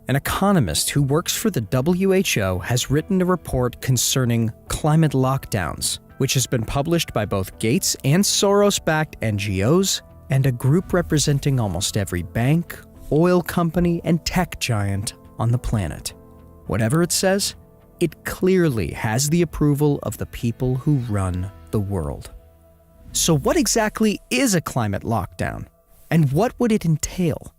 an economist who works for the WHO has written a report concerning climate lockdowns, which has been published by both Gates and Soros-backed NGOs and a group representing almost every bank, oil company, and tech giant on the planet. Whatever it says, it clearly has the approval of the people who run the world. So what exactly is a climate lockdown? And what would it entail?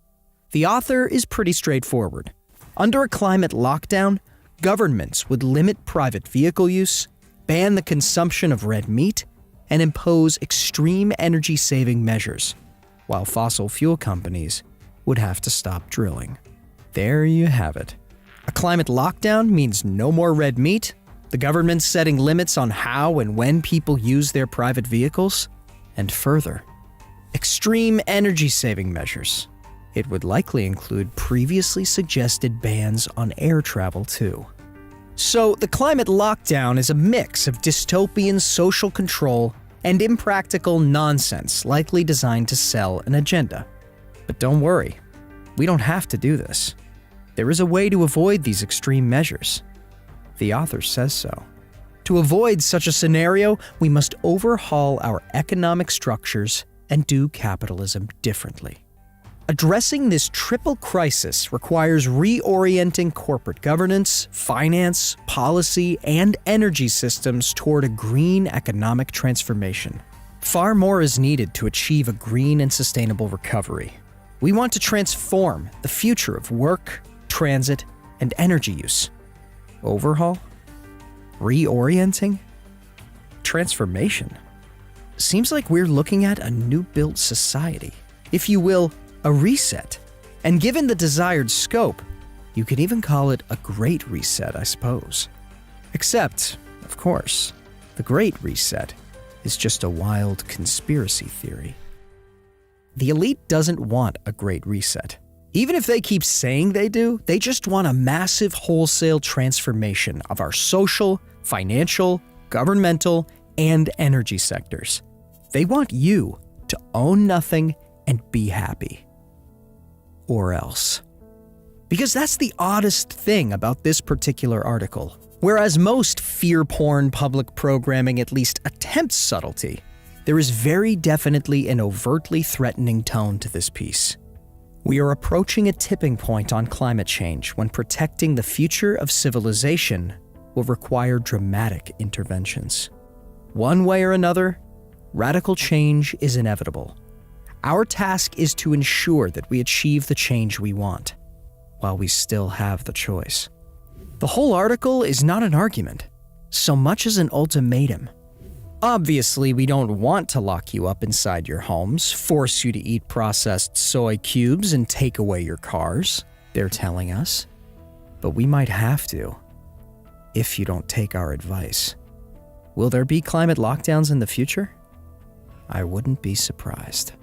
The author is pretty straightforward. Under a climate lockdown, governments would limit private vehicle use, ban the consumption of red meat, and impose extreme energy-saving measures, while fossil fuel companies would have to stop drilling. There you have it. A climate lockdown means no more red meat, the government setting limits on how and when people use their private vehicles, and further, extreme energy-saving measures. It would likely include previously suggested bans on air travel too. So the climate lockdown is a mix of dystopian social control and impractical nonsense likely designed to sell an agenda. But don't worry, we don't have to do this. There is a way to avoid these extreme measures. The author says so. To avoid such a scenario, we must overhaul our economic structures and do capitalism differently. Addressing this triple crisis requires reorienting corporate governance, finance, policy, and energy systems toward a green economic transformation. Far more is needed to achieve a green and sustainable recovery. We want to transform the future of work, transit, and energy use. Overhaul? Reorienting? Transformation? Seems like we're looking at a new-built society. If you will, a reset. And given the desired scope, you could even call it a great reset, I suppose. Except, of course, the Great Reset is just a wild conspiracy theory. The elite doesn't want a great reset. Even if they keep saying they do, they just want a massive wholesale transformation of our social, financial, governmental, and energy sectors. They want you to own nothing and be happy. Or else. Because that's the oddest thing about this particular article. Whereas most fear-porn public programming at least attempts subtlety, there is very definitely an overtly threatening tone to this piece. We are approaching a tipping point on climate change when protecting the future of civilization will require dramatic interventions. One way or another, radical change is inevitable. Our task is to ensure that we achieve the change we want, while we still have the choice. The whole article is not an argument, so much as an ultimatum. Obviously, we don't want to lock you up inside your homes, force you to eat processed soy cubes, and take away your cars, they're telling us. But we might have to, if you don't take our advice. Will there be climate lockdowns in the future? I wouldn't be surprised.